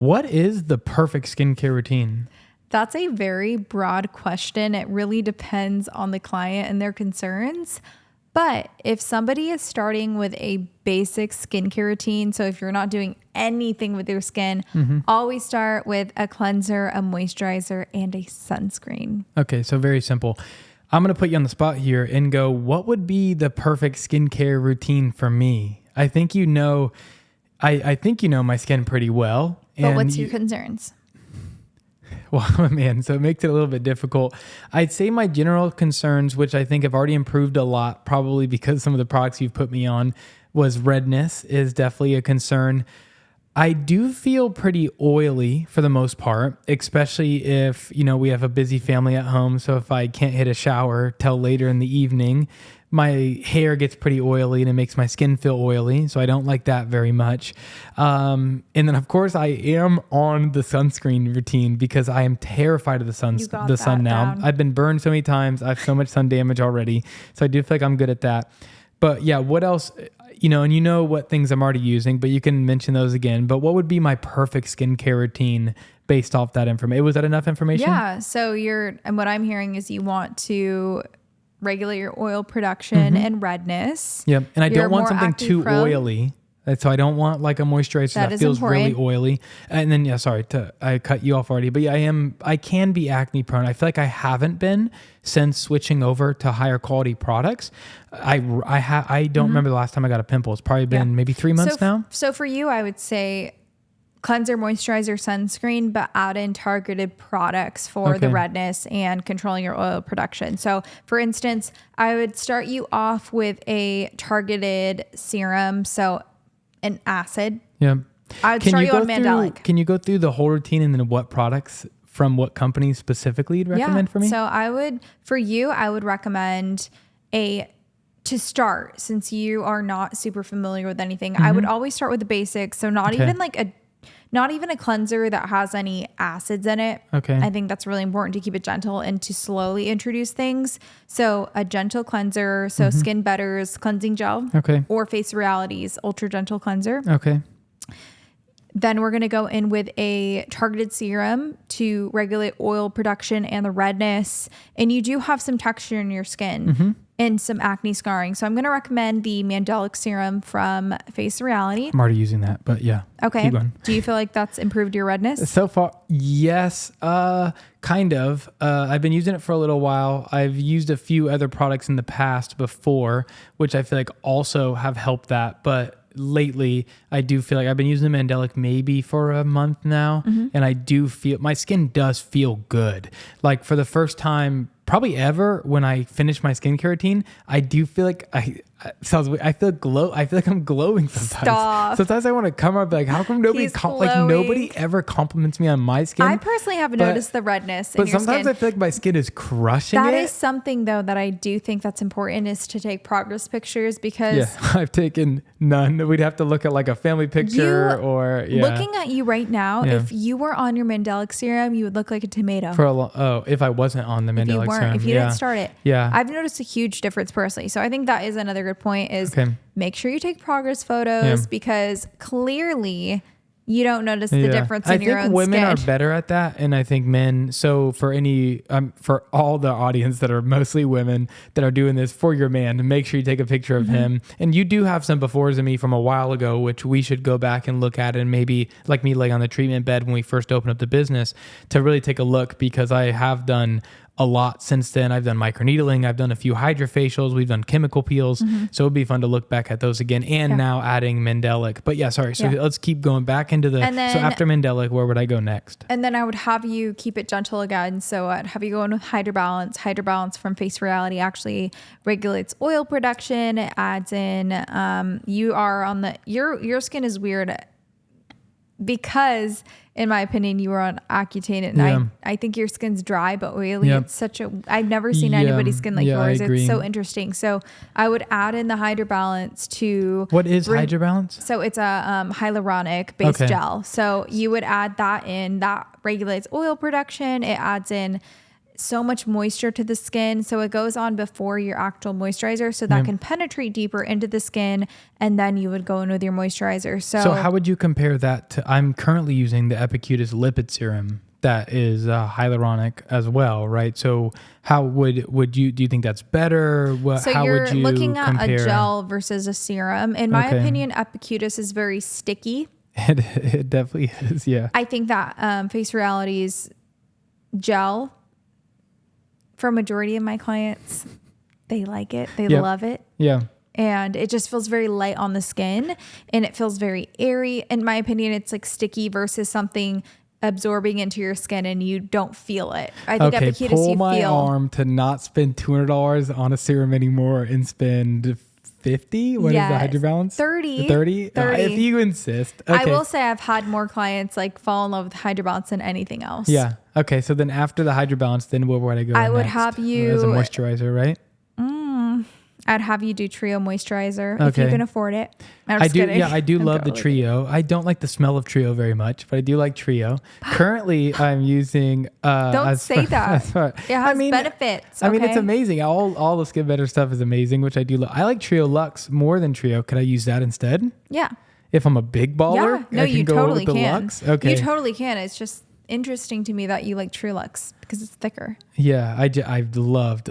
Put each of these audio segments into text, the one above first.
What is the perfect skincare routine? That's a very broad question. It really depends on the client and their concerns. But if somebody is starting with a basic skincare routine, so if you're not doing anything with your skin, always start with a cleanser, a moisturizer, and a sunscreen. Okay, so very simple. I'm going to put you on the spot here and go, what would be the perfect skincare routine for me? I think you know, I think you know my skin pretty well. But what's your concerns? Well, man, so it makes it a little bit difficult. I'd say my general concerns, which I think have already improved a lot, probably because some of the products you've put me on, was redness is definitely a concern. I do feel pretty oily for the most part, especially if, we have a busy family at home. So if I can't hit a shower till later in the evening, my hair gets pretty oily and it makes my skin feel oily. So I don't like that very much. And then of course I am on the sunscreen routine because I am terrified of the sun now. Down. I've been burned so many times. I have so much sun damage already. So I do feel like I'm good at that. But yeah, what else? And you know what things I'm already using, but you can mention those again. But what would be my perfect skincare routine based off that information? Was that enough information? Yeah. So and what I'm hearing is you want to regulate your oil production and redness. Yep. And I don't want something too oily. So I don't want like a moisturizer that feels important. really oily. And then, I cut you off already, but yeah, I can be acne prone. I feel like I haven't been since switching over to higher quality products. I don't remember the last time I got a pimple. It's probably been maybe 3 months now. So for you, I would say cleanser, moisturizer, sunscreen, but add in targeted products for the redness and controlling your oil production. So for instance, I would start you off with a targeted serum. So an acid. Yeah. I would start you on Mandelic. Can you go through the whole routine and then what products from what companies specifically you'd recommend for me? So I would recommend to start, since you are not super familiar with anything, I would always start with the basics. So not even a cleanser that has any acids in it. Okay. I think that's really important to keep it gentle and to slowly introduce things. So a gentle cleanser, Skin Better's cleansing gel. Okay. Or Face Reality's ultra gentle cleanser. Okay. Then we're going to go in with a targeted serum to regulate oil production and the redness. And you do have some texture in your skin and some acne scarring. So I'm going to recommend the Mandelic serum from Face Reality. I'm already using that, but yeah. Okay. Keep going. Do you feel like that's improved your redness? So far, yes, kind of. I've been using it for a little while. I've used a few other products in the past before, which I feel like also have helped that. But lately, I do feel like I've been using the Mandelic maybe for a month now, and I do feel my skin does feel good. Like for the first time probably ever, when I finish my skincare routine, I do feel like I feel like I'm glowing sometimes. Stop. Sometimes I want to come up and be like, how come nobody ever compliments me on my skin? I personally have noticed the redness in your skin. But sometimes I feel like my skin is crushing it. That is something though that I do think that's important, is to take progress pictures, because I've taken none. We'd have to look at like a family picture looking at you right now. If you were on your Mandelic serum, you would look like a tomato. If I wasn't on the Mandelic serum. If you didn't start it. Yeah. I've noticed a huge difference personally. So I think that is another good point, is make sure you take progress photos, because clearly you don't notice the difference in your own skin. I think women are better at that, and I think men. So for for all the audience that are mostly women that are doing this, for your man, make sure you take a picture of him. And you do have some befores of me from a while ago, which we should go back and look at, and maybe like me laying on the treatment bed when we first opened up the business, to really take a look, because I have done a lot since then. I've done microneedling. I've done a few hydrofacials. We've done chemical peels. So it'd be fun to look back at those again. And now adding Mandelic. But So let's keep going back into so after Mandelic, where would I go next? And then I would have you keep it gentle again. So I'd have you go in with Hydrobalance. Hydrobalance from Face Reality actually regulates oil production. It adds in, your skin is weird, because in my opinion, you were on Accutane, and I think your skin's dry but oily. It's I've never seen anybody's skin like yours. It's so interesting. So I would add in the Hydrobalance to... What is Hydrobalance? So it's a hyaluronic based gel. So you would add that in. That regulates oil production. It adds in so much moisture to the skin. So it goes on before your actual moisturizer. So that can penetrate deeper into the skin. And then you would go in with your moisturizer. So how would you compare that to, I'm currently using the Epicurious lipid serum that is hyaluronic as well, right? So how would you, do you think that's better? So how you're would you looking at compare? a gel versus a serum. In my opinion, Epicurious is very sticky. It definitely is, yeah. I think that Face Reality's gel, for majority of my clients, they like it. They love it. Yeah. And it just feels very light on the skin and it feels very airy. In my opinion, it's like sticky versus something absorbing into your skin and you don't feel it. I think Epicurious, pull you my feel. arm to not spend $200 on a serum anymore and spend 50. What is the Hydro Balance? 30. 30. If you insist. Okay. I will say I've had more clients like fall in love with Hydro Balance than anything else. Yeah. Okay. So then after the Hydro Balance, then where would I go? I would next? have you as a moisturizer, right? I'd have you do Trio moisturizer if you can afford it. I do. Kidding. Yeah, I do love the Trio. I don't like the smell of Trio very much, but I do like Trio. Currently, I'm using. Don't say that. It has benefits. I mean, it's amazing. All the Skin Better stuff is amazing, which I do. I like Trio Luxe more than Trio. Could I use that instead? Yeah. If I'm a big baller, no, you totally can. Luxe? Okay. You totally can. It's just interesting to me that you like Trio Luxe because it's thicker. Yeah, I love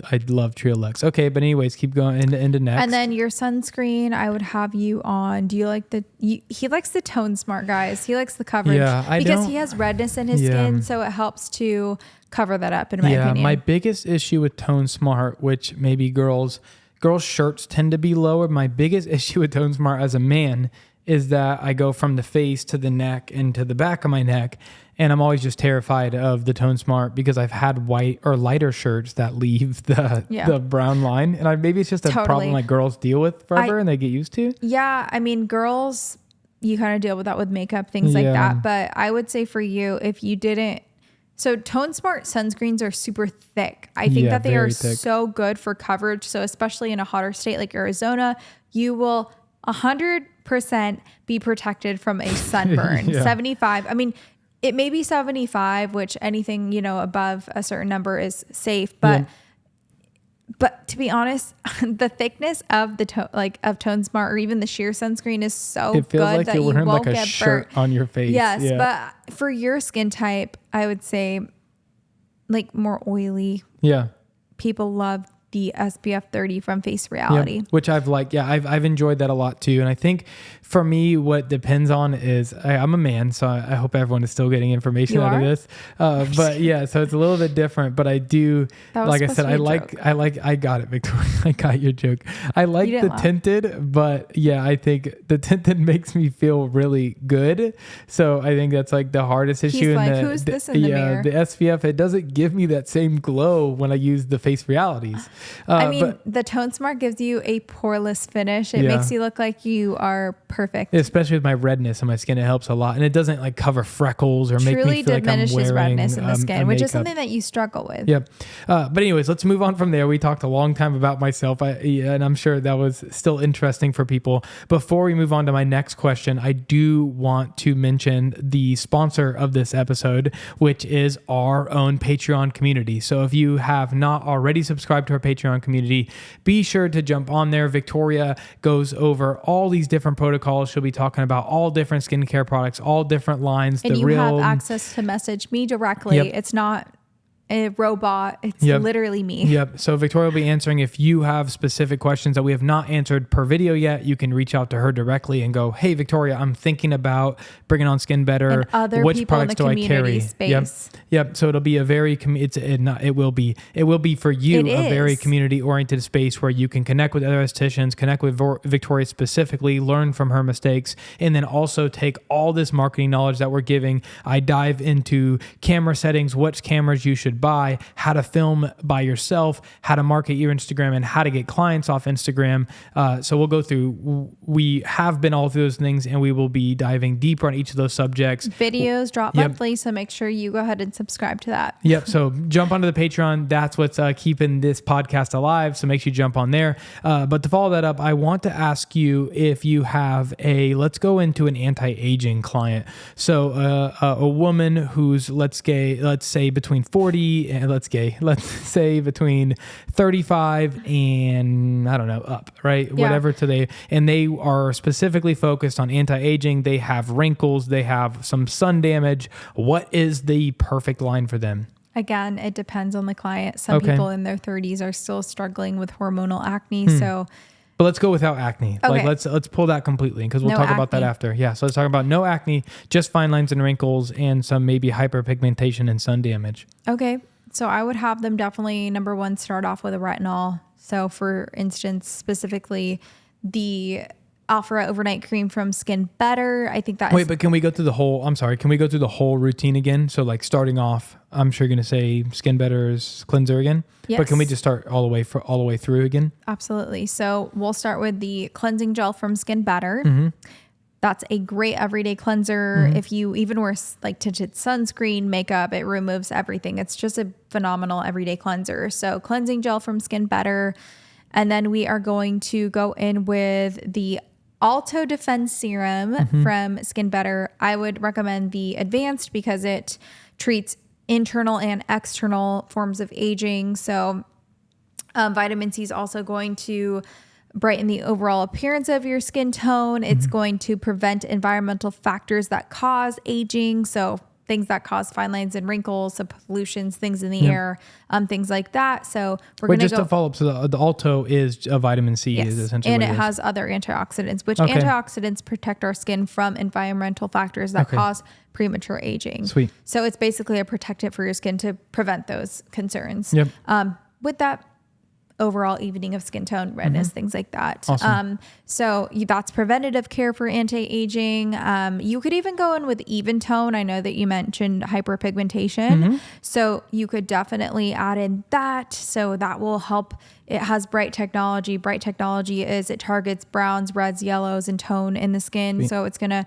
Trio Luxe. Okay, but anyways, keep going into next. And then your sunscreen, I would have you on. Do you like he likes the Tone Smart, guys. He likes the coverage. Yeah, because he has redness in his skin, so it helps to cover that up, in my opinion. My biggest issue with Tone Smart, which maybe girls' shirts tend to be lower. My biggest issue with Tone Smart as a man is that I go from the face to the neck and to the back of my neck. And I'm always just terrified of the Tone Smart because I've had white or lighter shirts that leave the brown line. And maybe it's just a problem like girls deal with forever and they get used to. Yeah. I mean, girls, you kind of deal with that with makeup, things like that. But I would say for you, if you didn't, so Tone Smart sunscreens are super thick. I think that they are so good for coverage. So especially in a hotter state like Arizona, you will 100% be protected from a sunburn. 75. I mean, it may be 75, which anything, above a certain number is safe. But but to be honest, the thickness of the of Tone Smart or even the sheer sunscreen is so it feels good like that you're wearing you won't like a get shirt burnt on your face. Yes, but for your skin type, I would say like more oily. Yeah. People love the SPF 30 from Face Reality, which I've enjoyed that a lot too. And I think for me, what depends on is I'm a man, so I hope everyone is still getting information out of this. But yeah, so it's a little bit different. But I do, like I said, I got it, Victoria. I got your joke. I like the tinted, but yeah, I think the tinted makes me feel really good. So I think that's like the hardest issue. He's like, who's this in the mirror? The SPF, it doesn't give me that same glow when I use the Face Realities. The Tone Smart gives you a poreless finish. It makes you look like you are perfect. Especially with my redness on my skin, it helps a lot. And it doesn't like cover freckles or make me feel like I'm wearing redness in the skin, which is something that you struggle with. Yep. But anyways, let's move on from there. We talked a long time about myself, and I'm sure that was still interesting for people. Before we move on to my next question, I do want to mention the sponsor of this episode, which is our own Patreon community. So if you have not already subscribed to our Patreon community, be sure to jump on there. Victoria goes over all these different protocols. She'll be talking about all different skincare products, all different lines. And you have access to message me directly. Yep. It's not a robot. It's literally me. Yep. So Victoria will be answering. If you have specific questions that we have not answered per video yet, you can reach out to her directly and go, hey, Victoria, I'm thinking about bringing on Skin Better. And other Which people products in the do I carry? Space. Yep. So it'll be a very, it will be for you a very community oriented space where you can connect with other estheticians, connect with Victoria specifically, learn from her mistakes, and then also take all this marketing knowledge that we're giving. I dive into camera settings, which cameras you should buy, how to film by yourself, how to market your Instagram, and how to get clients off Instagram. So we'll go through, we have been all through those things, and we will be diving deeper on each of those subjects. Videos drop monthly, so make sure you go ahead and subscribe to that. Yep. So jump onto the Patreon. That's what's keeping this podcast alive. So make sure you jump on there. But to follow that up, I want to ask you if you have let's go into an anti-aging client. So a woman who's, let's say between 40 let's say between 35 and I don't know, up, right? Yeah. Whatever today. And they are specifically focused on anti-aging. They have wrinkles. They have some sun damage. What is the perfect line for them? Again, it depends on the client. Some people in their 30s are still struggling with hormonal acne. So But let's go without acne. Okay. Like let's pull that completely because we'll No talk about that acne. after. Yeah. So let's talk about no acne, just fine lines and wrinkles and some maybe hyperpigmentation and sun damage. Okay. So I would have them definitely, number one, start off with a retinol. So for instance, specifically the Alpha Overnight Cream from Skin Better. I think that Wait, but can we go through the whole, can we go through the whole routine again? So like starting off, I'm sure you're going to say Skin Better's cleanser again. Yes. But can we just start all the way through again? Absolutely. So we'll start with the cleansing gel from Skin Better. Mm-hmm. That's a great everyday cleanser. If you even wear like tinted sunscreen, makeup, it removes everything. It's just a phenomenal everyday cleanser. So cleansing gel from Skin Better. And then we are going to go in with the Alto Defense Serum from Skin Better. I would recommend the advanced because it treats internal and external forms of aging. So vitamin C is also going to brighten the overall appearance of your skin tone. It's going to prevent environmental factors that cause aging. So things that cause fine lines and wrinkles, so pollutions, things in the air, things like that. So we're going to just to follow up. So the Alto is a vitamin C is essentially and what it is. has other antioxidants, which antioxidants protect our skin from environmental factors that cause premature aging. Sweet. So it's basically a protectant for your skin to prevent those concerns. Yep. With that overall evening of skin tone, redness, things like that. Awesome. That's preventative care for anti-aging. You could even go in with even tone. I know that you mentioned hyperpigmentation. So you could definitely add in that. So that will help. It has bright technology. Bright technology is it targets browns, reds, yellows, and tone in the skin. Sweet. So it's going to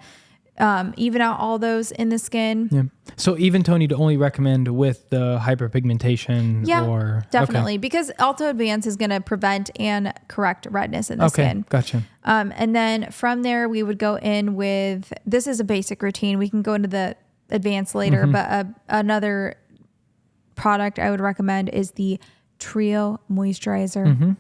even out all those in the skin. Yeah. So even tone you'd only recommend with the hyperpigmentation or definitely because Alto Advance is going to prevent and correct redness in the skin. Gotcha. And then from there we would go in with, this is a basic routine. We can go into the advanced later, but another product I would recommend is the Trio Moisturizer.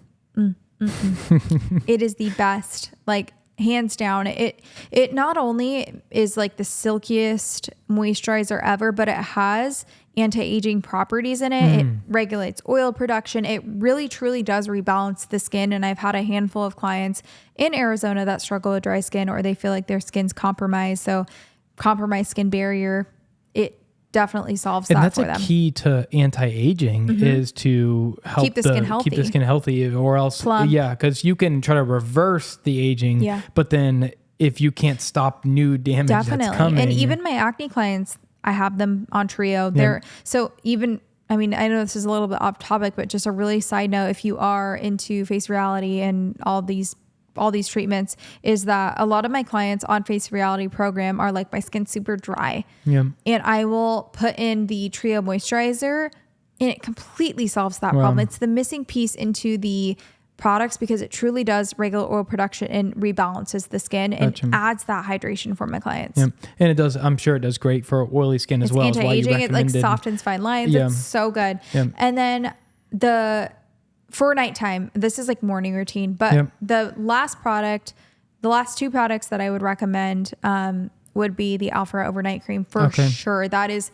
It is the best, like hands down. It not only is like the silkiest moisturizer ever, but it has anti-aging properties in it. It regulates oil production. It really truly does rebalance the skin. And I've had a handful of clients in Arizona that struggle with dry skin or they feel like their skin's compromised. So compromised skin barrier, it definitely solves that for them. And that's a key to anti-aging is to help Keep the skin healthy. Keep the skin healthy or else, Plump. because you can try to reverse the aging, but then if you can't stop new damage that's coming. And even my acne clients, I have them on Trio. They're so even, I mean, I know this is a little bit off topic, but just a really side note, if you are into Face Reality and all these treatments, is that a lot of my clients on Face Reality program are like, my skin's super dry. Yeah. And I will put in the Trio moisturizer and it completely solves that problem. It's the missing piece into the products because it truly does regulate oil production and rebalances the skin and adds that hydration for my clients. Yeah. And it does, I'm sure it does great for oily skin as well. Anti-aging, it like softens fine lines. It's so good. Yeah. And then for nighttime, this is like morning routine, but the last two products that I would recommend would be the Alpha Overnight Cream for sure. That is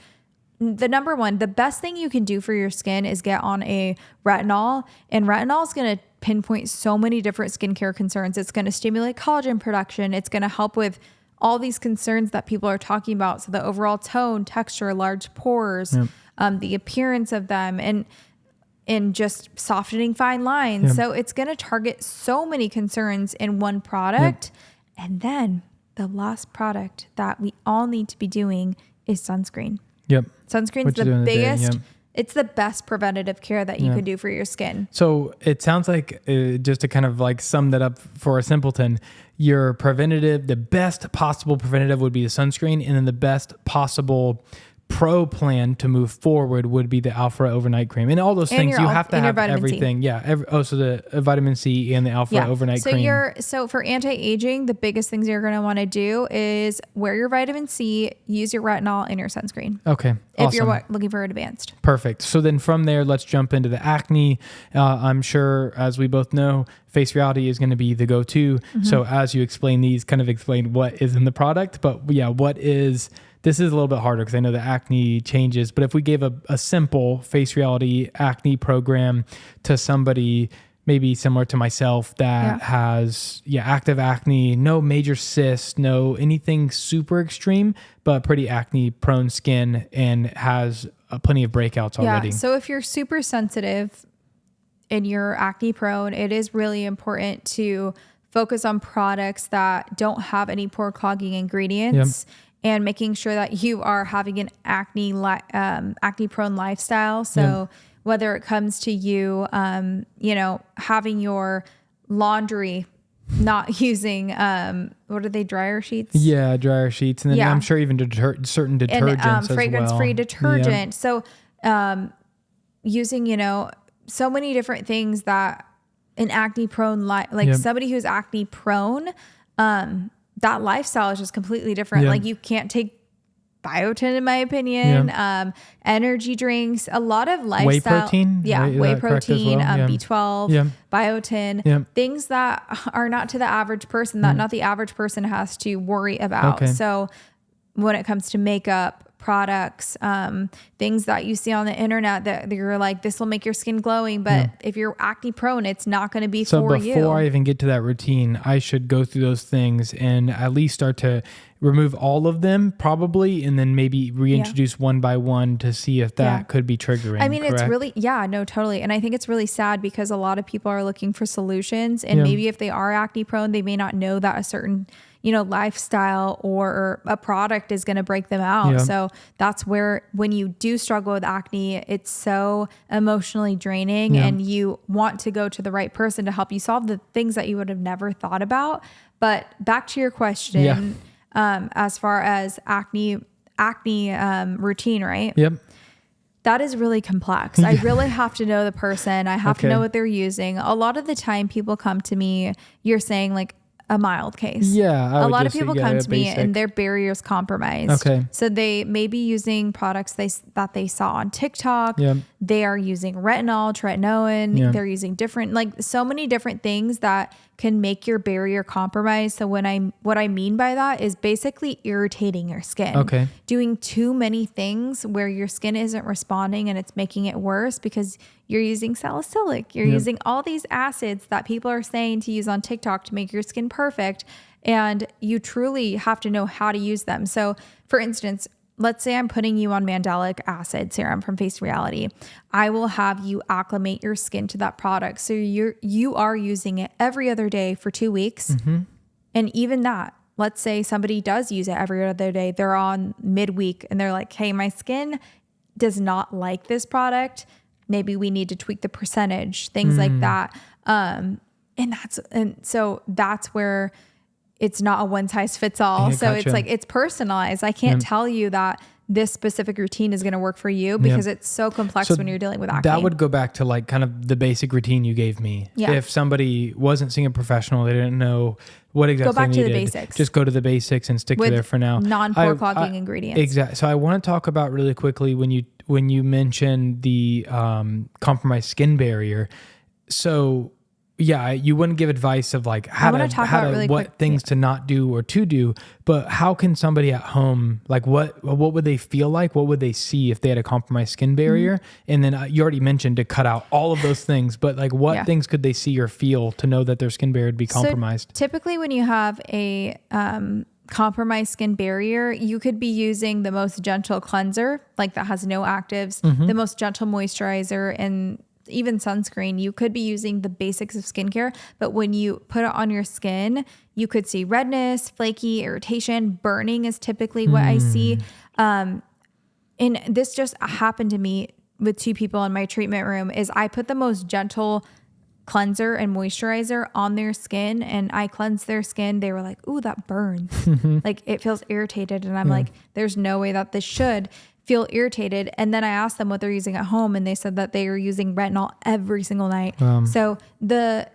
the number one. The best thing you can do for your skin is get on a retinol, and retinol is going to pinpoint so many different skincare concerns. It's going to stimulate collagen production. It's going to help with all these concerns that people are talking about. So the overall tone, texture, large pores, the appearance of them, and just softening fine lines. So it's going to target so many concerns in one product. And then the last product that we all need to be doing is sunscreen. Sunscreen's the biggest. It's the best preventative care that you could do for your skin. So it sounds like, just to kind of like sum that up for a simpleton, your preventative, the best possible preventative would be the sunscreen, and then the best possible pro plan to move forward would be the Alpha Overnight Cream. And all those And things, your you al- have to and your have vitamin C. everything. Yeah. So the vitamin C and the Alpha Overnight Cream. So for anti-aging, the biggest things you're going to want to do is wear your vitamin C, use your retinol, and your sunscreen. Okay. If you're looking for advanced. Perfect. So then from there, let's jump into the acne. I'm sure, as we both know, Face Reality is going to be the go-to. So as you explain these, kind of explain what is in the product. But yeah, this is a little bit harder because I know the acne changes. But if we gave a simple Face Reality acne program to somebody maybe similar to myself that has active acne, no major cysts, no anything super extreme, but pretty acne prone skin and has plenty of breakouts already. Yeah. So if you're super sensitive and you're acne prone, it is really important to focus on products that don't have any pore clogging ingredients and making sure that you are having an acne prone lifestyle. So whether it comes to you, having your laundry, not using, what are they, dryer sheets? Yeah, dryer sheets. And then I'm sure even certain detergents and, as well. fragrance-free detergent. So using, so many different things that an acne prone, somebody who's acne prone, that lifestyle is just completely different. Like you can't take biotin, in my opinion, energy drinks, a lot of lifestyle. Whey protein? Whey protein, well? B12, biotin, things that are not to the average person, that not the average person has to worry about. So when it comes to makeup, products, things that you see on the internet that you're like, this will make your skin glowing, but if you're acne prone, it's not going to be for you. So before I even get to that routine, I should go through those things and at least start to remove all of them probably, and then maybe reintroduce one by one to see if that could be triggering. I mean, correct? it's really, totally. And I think it's really sad because a lot of people are looking for solutions, and maybe if they are acne prone, they may not know that a certain lifestyle or a product is going to break them out. So that's where, when you do struggle with acne, it's so emotionally draining and you want to go to the right person to help you solve the things that you would have never thought about. But back to your question, as far as acne routine, right? Yep. That is really complex. I really have to know the person. I have to know what they're using. A lot of the time people come to me, you're saying like a mild case. Yeah. A lot of people come to me and their barrier's compromised. Okay. So they may be using products that they saw on TikTok. Yep. They are using retinol, tretinoin. Yeah. They're using so many different things that can make your barrier compromised. So what I mean by that is basically irritating your skin. Okay. Doing too many things where your skin isn't responding and it's making it worse because you're using salicylic. You're using all these acids that people are saying to use on TikTok to make your skin perfect. And you truly have to know how to use them. So for instance, let's say I'm putting you on mandelic acid serum from Face Reality. I will have you acclimate your skin to that product. So you are using it every other day for 2 weeks. And even that, let's say somebody does use it every other day. They're on midweek and they're like, hey, my skin does not like this product. Maybe we need to tweak the percentage, things like that. And so that's where it's not a one size fits all. So it's like, it's personalized. I can't tell you that this specific routine is going to work for you because it's so complex when you're dealing with acne. That would go back to like kind of the basic routine you gave me. Yeah. If somebody wasn't seeing a professional, they didn't know what exactly go back they needed. to the basics. Just go to the basics and stick to there for now. Non-pore clogging ingredients. Exactly. So I want to talk about really quickly when you mentioned the compromised skin barrier. So yeah, you wouldn't give advice of like what things to not do or to do, but how can somebody at home, like what would they feel like? What would they see if they had a compromised skin barrier? And then you already mentioned to cut out all of those things, but like what things could they see or feel to know that their skin barrier would be compromised? So typically when you have a compromised skin barrier, you could be using the most gentle cleanser, like that has no actives, the most gentle moisturizer, and even sunscreen. You could be using the basics of skincare, but when you put it on your skin, you could see redness, flaky, irritation, burning is typically what I see. And this just happened to me with 2 people in my treatment room. Is I put the most gentle cleanser and moisturizer on their skin and I cleansed their skin. They were like, ooh, that burns. Like it feels irritated. And I'm like, there's no way that this should. feel irritated. And then I asked them what they're using at home, and they said that they are using retinol every single night. So the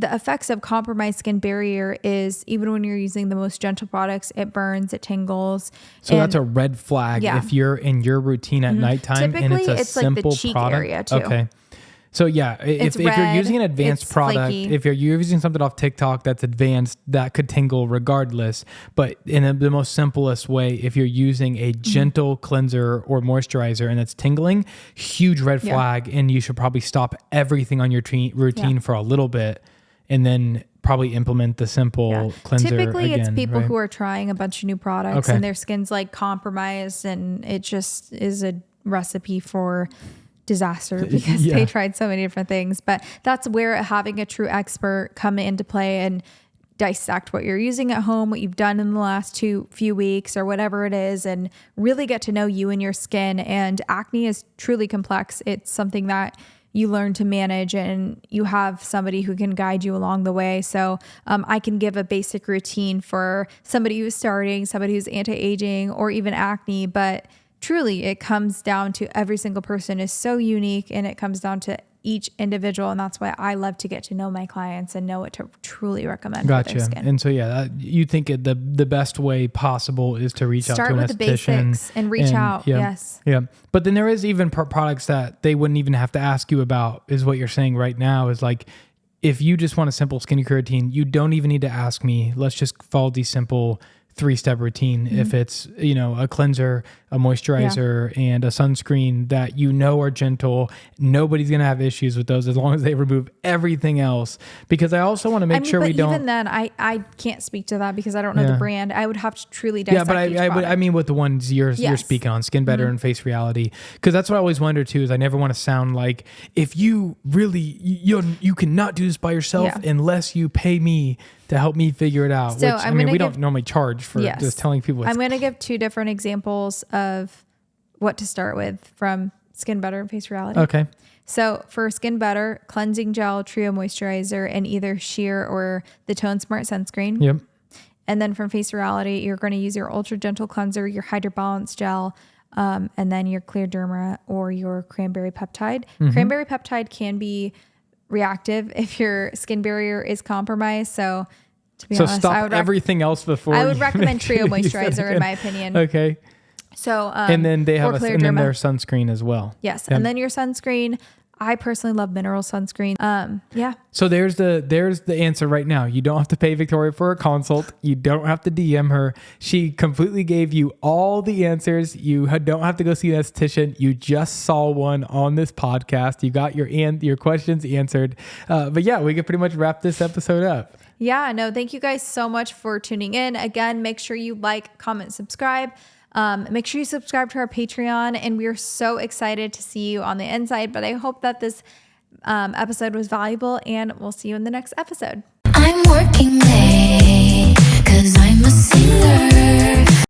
effects of compromised skin barrier is, even when you're using the most gentle products, it burns, it tingles. So that's a red flag if you're in your routine at nighttime. Typically, and it's a simple like the cheek product. area too. Okay. So yeah, if you're using an advanced product, flaky. if you're using something off TikTok that's advanced, that could tingle regardless. But in the most simplest way, if you're using a gentle cleanser or moisturizer and it's tingling, huge red flag, and you should probably stop everything on your routine for a little bit, and then probably implement the simple cleanser. Typically, again, it's people right? who are trying a bunch of new products and their skin's like compromised, and it just is a recipe for disaster because they tried so many different things. But that's where having a true expert come into play and dissect what you're using at home, what you've done in the last few weeks or whatever it is, and really get to know you and your skin. And acne is truly complex. It's something that you learn to manage, and you have somebody who can guide you along the way. So I can give a basic routine for somebody who's starting, somebody who's anti-aging, or even acne, but truly, it comes down to every single person is so unique, and it comes down to each individual. And that's why I love to get to know my clients and know what to truly recommend for their skin. And so, you think the best way possible is to reach out to an esthetician. Start with the basics and reach out. Yes. Yeah. But then there is even products that they wouldn't even have to ask you about, is what you're saying right now, is like, if you just want a simple skincare routine, you don't even need to ask me. Let's just follow these simple 3-step routine. If it's, a cleanser, a moisturizer, and a sunscreen that are gentle, nobody's going to have issues with those as long as they remove everything else. Because I also want to make sure we don't. Even then, I can't speak to that because I don't know the brand. I would have to truly dissect each product. I mean with the ones you're speaking on, Skin Better and Face Reality. Because that's what I always wonder too, is I never want to sound like, if you really, you cannot do this by yourself unless you pay me to help me figure it out. So which, we don't normally charge for just telling people. I'm going to give 2 different examples of what to start with from Skin Better and Face Reality. Okay. So for Skin Better, cleansing gel, trio moisturizer, and either sheer or the Tone Smart sunscreen. Yep. And then from Face Reality, you're going to use your Ultra Gentle Cleanser, your Hydro Balance Gel, and then your Clear Derma or your Cranberry Peptide. Cranberry Peptide can be reactive if your skin barrier is compromised. So to be honest, stop everything else before. I would recommend Trio Moisturizer in my opinion. Okay. So and then they have and then their sunscreen as well. Yes, and then your sunscreen. I personally love mineral sunscreen. So there's the answer right now. You don't have to pay Victoria for a consult. You don't have to DM her. She completely gave you all the answers. You don't have to go see an esthetician. You just saw one on this podcast. You got your questions answered. But we could pretty much wrap this episode up. Yeah, no, thank you guys so much for tuning in. Again, make sure you like, comment, subscribe. Make sure you subscribe to our Patreon, and we're so excited to see you on the inside. But I hope that this episode was valuable, and we'll see you in the next episode. I'm working late 'cause I'm a singer.